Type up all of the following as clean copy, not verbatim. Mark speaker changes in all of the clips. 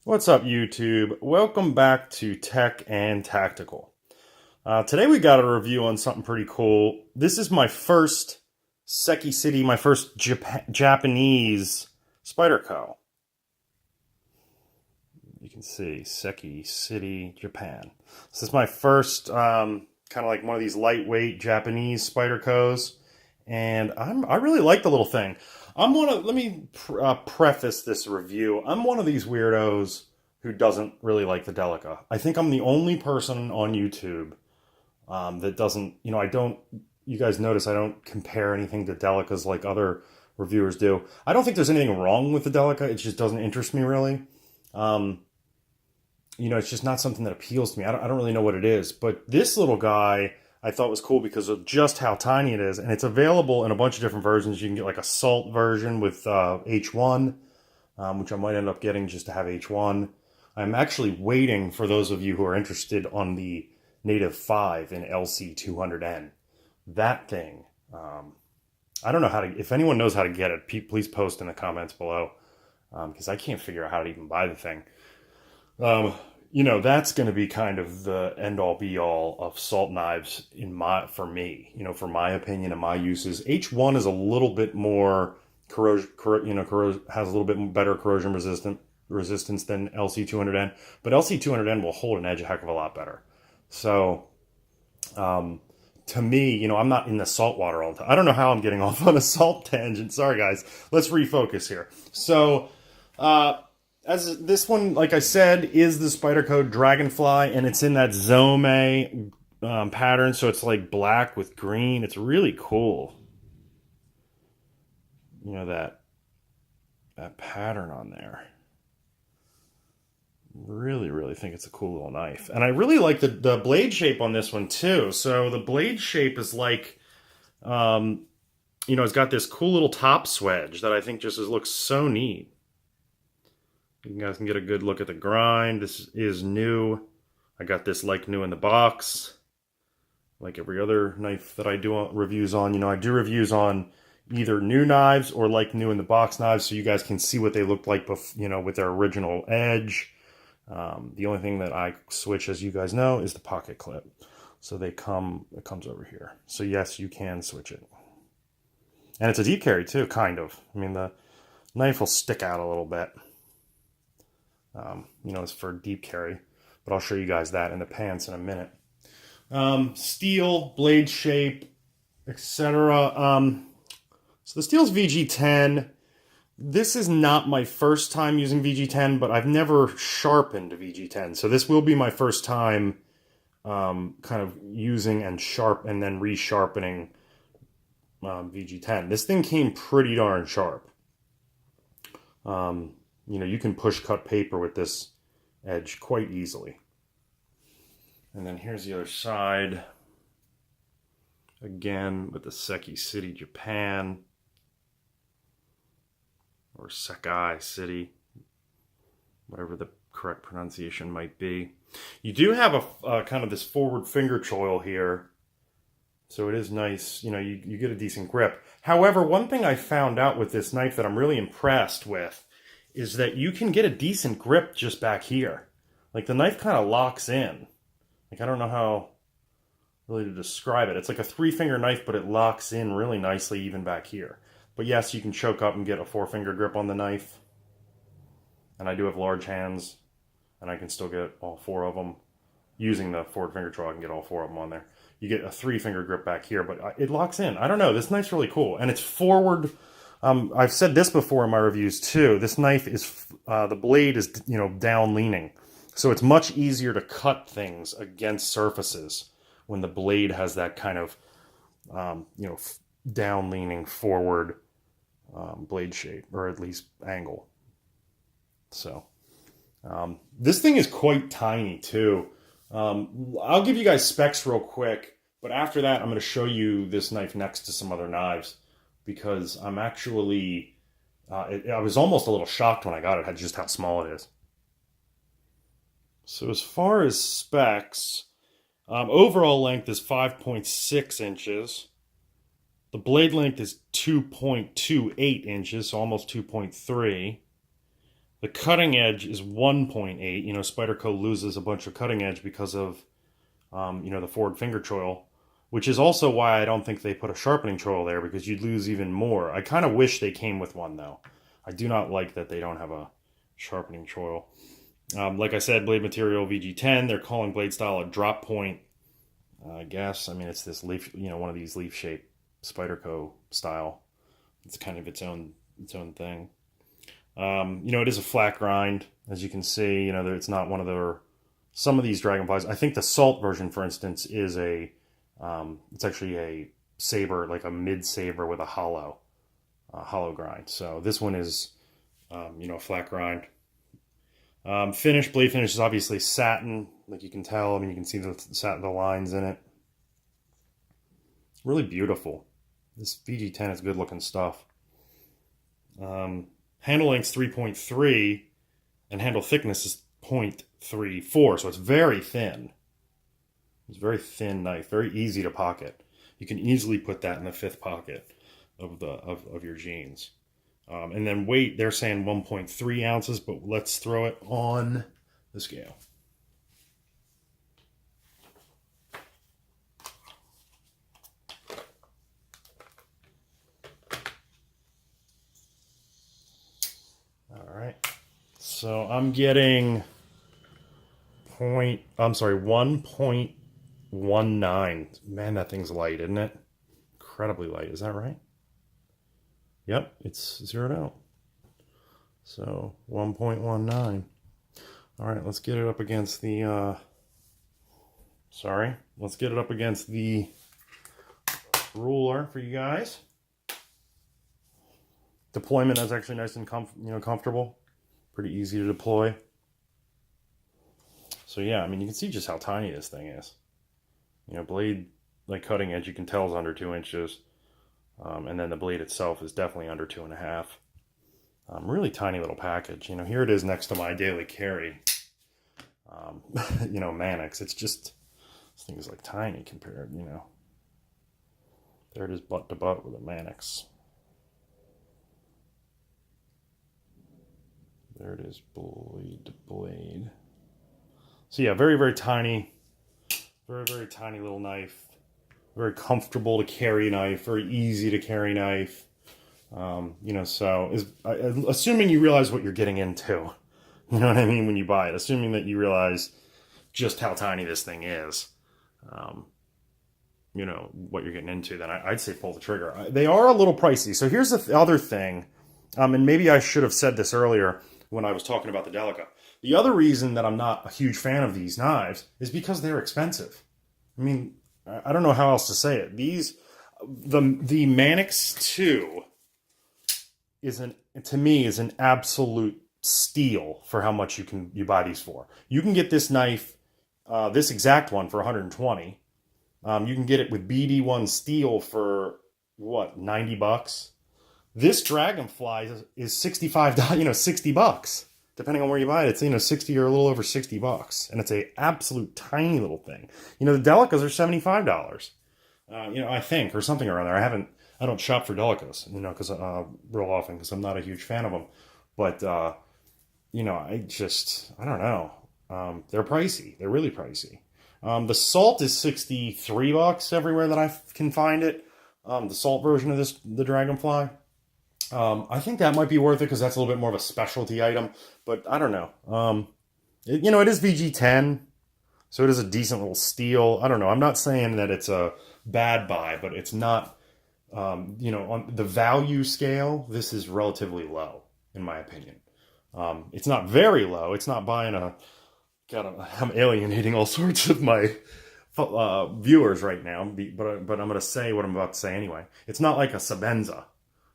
Speaker 1: What's up, YouTube? Welcome back to Tech and Tactical. Today we got a review on something pretty cool. This is my first Seki City, my first Japanese Spyderco. You can see Seki City, Japan. This is my first kind of like one of these lightweight Japanese Spydercos, and I really like the little thing. Let me preface this review. I'm one of these weirdos who doesn't really like the Delica. I think I'm the only person on YouTube that doesn't, you guys notice I don't compare anything to Delicas like other reviewers do. I don't think there's anything wrong with the Delica. It just doesn't interest me really. It's just not something that appeals to me. I don't really know what it is. But this little guy I thought was cool because of just how tiny it is. And it's available in a bunch of different versions. You can get like a salt version with H1, which I might end up getting just to have H1. I'm actually waiting for those of you who are interested on the Native 5 in LC200N. That thing, I don't know how to, if anyone knows how to get it, please post in the comments below, because I can't figure out how to even buy the thing. That's going to be kind of the end-all be-all of salt knives for me, for my opinion and my uses. H1 is a little bit more has a little bit better corrosion resistance than LC200N, but LC200N will hold an edge a heck of a lot better. So, to me, I'm not in the salt water all the time. I don't know how I'm getting off on a salt tangent. Sorry, guys. Let's refocus here. So, as this one, like I said, is the Spyderco Dragonfly, and it's in that Zome pattern, so it's like black with green. It's really cool. That pattern on there. Really think it's a cool little knife. And I really like the blade shape on this one, too. So the blade shape is like, it's got this cool little top swedge that I think just looks so neat. You guys can get a good look at the grind. This is new. I got this like new in the box. Like every other knife that I do reviews on. I do reviews on either new knives or like new in the box knives, so you guys can see what they looked like with their original edge. The only thing that I switch, as you guys know, is the pocket clip. So it comes over here. So yes, you can switch it. And it's a deep carry too, kind of. I mean, the knife will stick out a little bit. It's for deep carry, but I'll show you guys that in the pants in a minute. Steel, blade shape, etc. So the steel's VG10. This is not my first time using VG10, but I've never sharpened VG10. So this will be my first time kind of using and then resharpening VG10. This thing came pretty darn sharp. You can push cut paper with this edge quite easily. And then here's the other side. Again, with the Seki City, Japan. Or Sekai City. Whatever the correct pronunciation might be. You do have a kind of this forward finger choil here. So it is nice. You get a decent grip. However, one thing I found out with this knife that I'm really impressed with is that you can get a decent grip just back here. Like the knife kind of locks in. Like I don't know how really to describe it. It's like a 3-finger knife, but it locks in really nicely even back here. But yes, you can choke up and get a 4-finger grip on the knife. And I do have large hands, and I can still get all 4 of them. Using the forward finger choil, I can get all 4 of them on there. You get a 3-finger grip back here, but it locks in. I don't know, this knife's really cool. And it's forward. I've said this before in my reviews too. This knife is, the blade is, down leaning. So it's much easier to cut things against surfaces when the blade has that kind of, down leaning forward blade shape, or at least angle. So this thing is quite tiny too. I'll give you guys specs real quick, but after that I'm going to show you this knife next to some other knives, because I'm actually, I was almost a little shocked when I got it, just how small it is. So as far as specs, overall length is 5.6 inches. The blade length is 2.28 inches, so almost 2.3. The cutting edge is 1.8. You know, Spyderco loses a bunch of cutting edge because of, you know, the forward finger choil, which is also why I don't think they put a sharpening choil there, because you'd lose even more. I kind of wish they came with one, though. I do not like that they don't have a sharpening choil. Like I said, blade material VG10. They're calling blade style a drop point. I guess. I mean, it's this leaf, you know, one of these leaf-shaped Spyderco style. It's kind of its own thing. You know, it is a flat grind, as you can see. You know, it's not one of their. Some of these Dragonflies. I think the Salt version, for instance, is a. It's actually a saber, like a mid saber with a hollow grind. So this one is, you know, a flat grind. Blade finish is obviously satin, like you can tell. I mean, you can see the lines in it. Really beautiful. This VG10 is good looking stuff. Handle length is 3.3, and handle thickness is 0.34, so it's very thin. It's a very thin knife, very easy to pocket. You can easily put that in the 5th pocket of your jeans. And then weight, they're saying 1.3 ounces, but let's throw it on the scale. All right. So I'm getting 1.19. Man, that thing's light, isn't it? Incredibly light. Is that right? Yep, it's zeroed out. So 1.19. All right, let's get it up against the, let's get it up against the ruler for you guys. Deployment is actually nice and comfortable. Pretty easy to deploy. So yeah, I mean, you can see just how tiny this thing is. You know, blade, like cutting edge, you can tell is under 2 inches. And then the blade itself is definitely under 2.5. Really tiny little package. You know, here it is next to my daily carry. You know, Mannix. It's just, this thing is like tiny compared, you know. There it is butt to butt with a Mannix. There it is, blade to blade. So yeah, very, very tiny. Very, very tiny little knife. Very comfortable to carry knife. Very easy to carry knife. You know, so assuming you realize what you're getting into. You know what I mean when you buy it. Assuming that you realize just how tiny this thing is. You know, what you're getting into, then I'd say pull the trigger. They are a little pricey. So here's the other thing. And maybe I should have said this earlier when I was talking about the Delica. The other reason that I'm not a huge fan of these knives is because they're expensive. I mean, I don't know how else to say it. The Mannix 2 to me is an absolute steal for how much you buy these for. You can get this knife, this exact one, for 120. You can get it with BD1 steel for what, 90 bucks? This Dragonfly is $65, you know, 60 bucks. Depending on where you buy it, it's, you know, 60 or a little over 60 bucks. And it's a absolute tiny little thing. You know, the Delicas are $75. You know, I think, or something around there. I don't shop for Delicas, you know, because real often, because I'm not a huge fan of them. But, you know, I don't know. They're pricey. They're really pricey. The Salt is 63 bucks everywhere that I can find it. The Salt version of the Dragonfly. I think that might be worth it because that's a little bit more of a specialty item, but I don't know. You know, it is VG10, so it is a decent little steal. I don't know. I'm not saying that it's a bad buy, but it's not, you know, on the value scale, this is relatively low, in my opinion. It's not very low. It's not buying I'm alienating all sorts of my viewers right now, but I'm going to say what I'm about to say anyway. It's not like a Sabenza.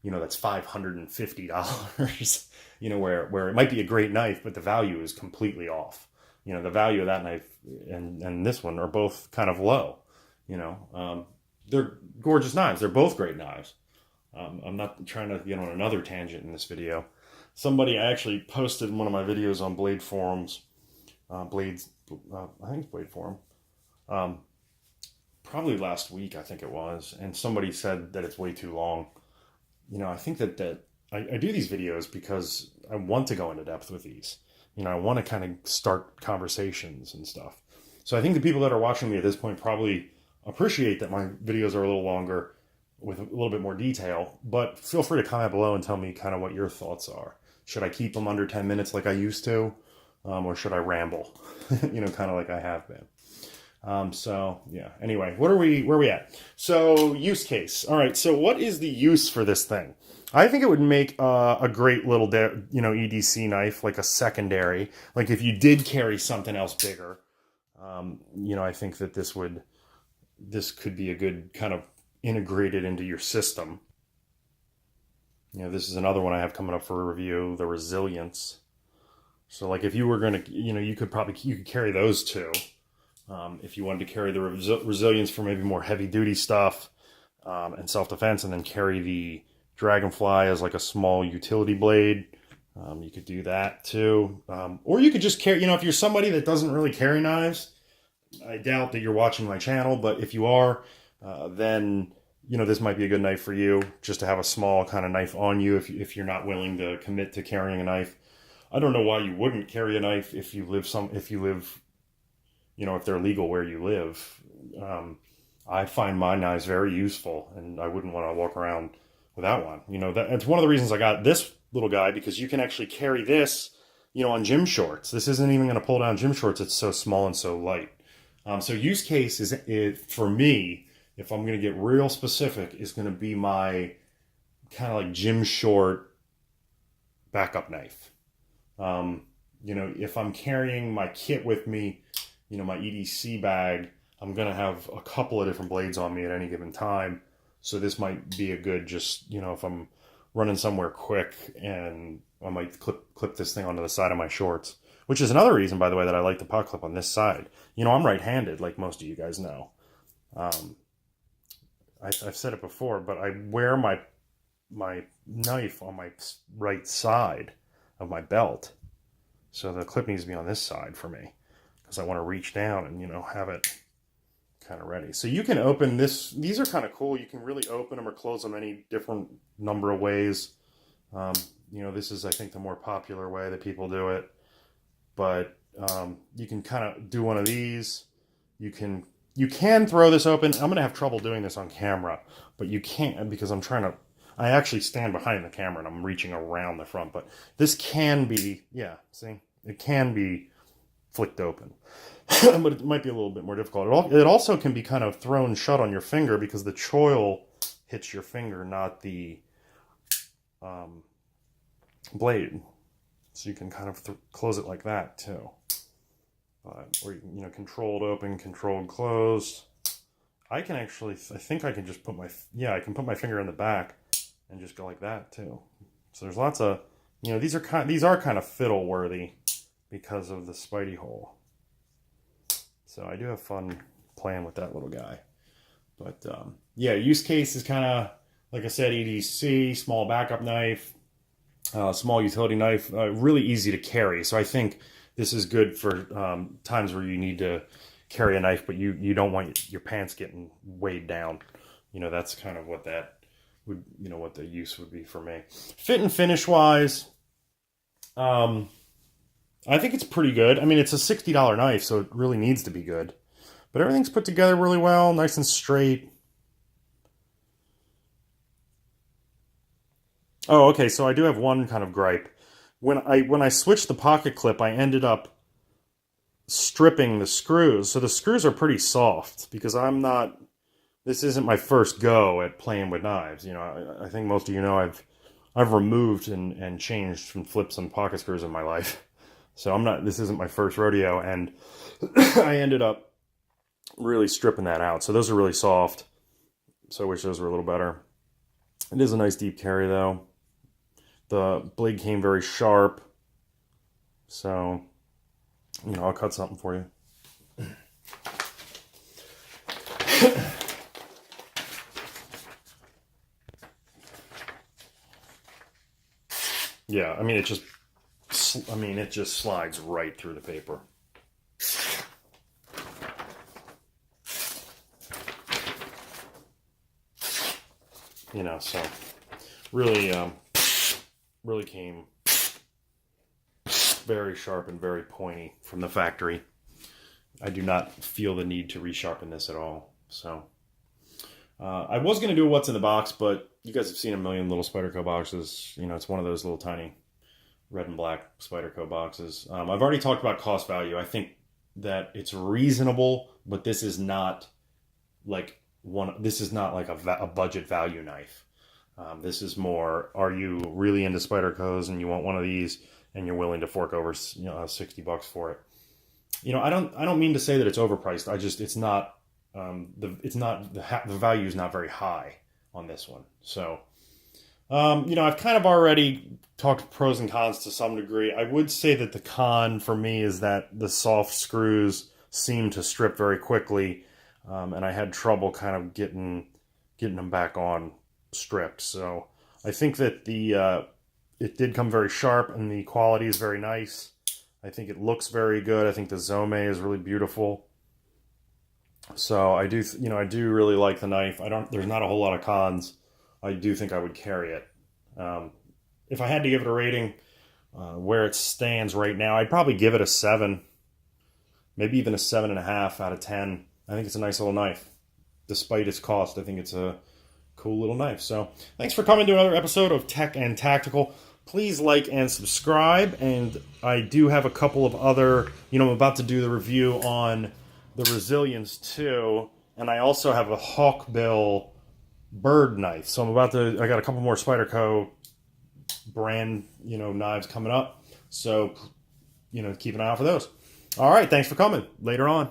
Speaker 1: You know, that's $550, you know, where it might be a great knife, but the value is completely off. You know, the value of that knife and this one are both kind of low, you know. They're gorgeous knives. They're both great knives. I'm not trying to get on another tangent in this video. I actually posted one of my videos on Blade Forums, I think it's Blade Forum, probably last week, I think it was, and somebody said that it's way too long. You know, I think that I do these videos because I want to go into depth with these. You know, I want to kind of start conversations and stuff. So I think the people that are watching me at this point probably appreciate that my videos are a little longer with a little bit more detail, but feel free to comment below and tell me kind of what your thoughts are. Should I keep them under 10 minutes like I used to? Or should I ramble? You know, kind of like I have been. So yeah, anyway, where are we at? So use case. All right. So what is the use for this thing? I think it would make a great little, EDC knife, like a secondary, like if you did carry something else bigger, I think that this could be a good kind of integrated into your system. You know, this is another one I have coming up for a review, the Resilience. So like if you were going to, you could carry those two. If you wanted to carry the Resilience for maybe more heavy duty stuff and self-defense, and then carry the Dragonfly as like a small utility blade, you could do that too. Or you could just carry, if you're somebody that doesn't really carry knives, I doubt that you're watching my channel, but if you are, then, this might be a good knife for you, just to have a small kind of knife on you if you're not willing to commit to carrying a knife. I don't know why you wouldn't carry a knife if they're legal where you live. I find my knives very useful, and I wouldn't want to walk around without one. It's one of the reasons I got this little guy, because you can actually carry this, on gym shorts. This isn't even going to pull down gym shorts. It's so small and so light. So use case is for me, if I'm going to get real specific, is going to be my kind of like gym short backup knife. If I'm carrying my kit with me, my EDC bag, I'm going to have a couple of different blades on me at any given time. So this might be a good, just, if I'm running somewhere quick, and I might clip this thing onto the side of my shorts, which is another reason, by the way, that I like the pocket clip on this side. I'm right-handed, like most of you guys know. I've said it before, but I wear my knife on my right side of my belt. So the clip needs to be on this side for me, because I want to reach down and, have it kind of ready. So you can open this. These are kind of cool. You can really open them or close them any different number of ways. This is, I think, the more popular way that people do it. But you can kind of do one of these. You can throw this open. I'm going to have trouble doing this on camera, but you can't, because I actually stand behind the camera and I'm reaching around the front, but this can be, it can be flicked open, but it might be a little bit more difficult. It also can be kind of thrown shut on your finger, because the choil hits your finger, not the blade. So you can kind of close it like that too. Or you can, controlled open, controlled closed. I think I can just put I can put my finger in the back and just go like that too. So there's lots of, these are kind of fiddle worthy because of the Spidey hole. So I do have fun playing with that little guy. But use case is kind of, like I said, EDC, small backup knife, small utility knife, really easy to carry. So I think this is good for times where you need to carry a knife, but you don't want your pants getting weighed down. That's kind of what that would, what the use would be for me. Fit and finish wise, I think it's pretty good. I mean, it's a $60 knife, so it really needs to be good. But everything's put together really well, nice and straight. Oh, okay, so I do have one kind of gripe. When I switched the pocket clip, I ended up stripping the screws. So the screws are pretty soft, because this isn't my first go at playing with knives. I think most of you know I've removed and changed from flips and pocket screws in my life. So this isn't my first rodeo, and I ended up really stripping that out. So those are really soft. So I wish those were a little better. It is a nice deep carry though. The blade came very sharp. So, I'll cut something for you. Yeah, I mean, it just slides right through the paper. So really came very sharp and very pointy from the factory. I do not feel the need to resharpen this at all. So I was going to do a what's in the box, but you guys have seen a million little Spyderco boxes. You know, it's one of those little tiny red and black Spyderco boxes. I've already talked about cost value. I think that it's reasonable, but this is not like a budget value knife. This is more, are you really into Spydercos and you want one of these and you're willing to fork over, you know, $60 for it? You know, I don't mean to say that it's overpriced. It's not the value is not very high on this one. So, you know, I've kind of already talked pros and cons to some degree. I would say that the con for me is that the soft screws seem to strip very quickly, and I had trouble kind of getting them back on stripped. So I think that it did come very sharp, and the quality is very nice. I think it looks very good. I think the Zome is really beautiful. So I do really like the knife. There's not a whole lot of cons. I do think I would carry it. If I had to give it a rating, where it stands right now, I'd probably give it a 7, maybe even a 7.5 out of 10. I think it's a nice little knife. Despite its cost, I think it's a cool little knife. So thanks for coming to another episode of Tech and Tactical. Please like and subscribe. And I do have a couple of other, you know, I'm about to do the review on the Resilience 2. And I also have a Hawkbill bird knife. So I got a couple more Spyderco brand, you know, knives coming up. So, you know, keep an eye out for those. All right. Thanks for coming. Later on.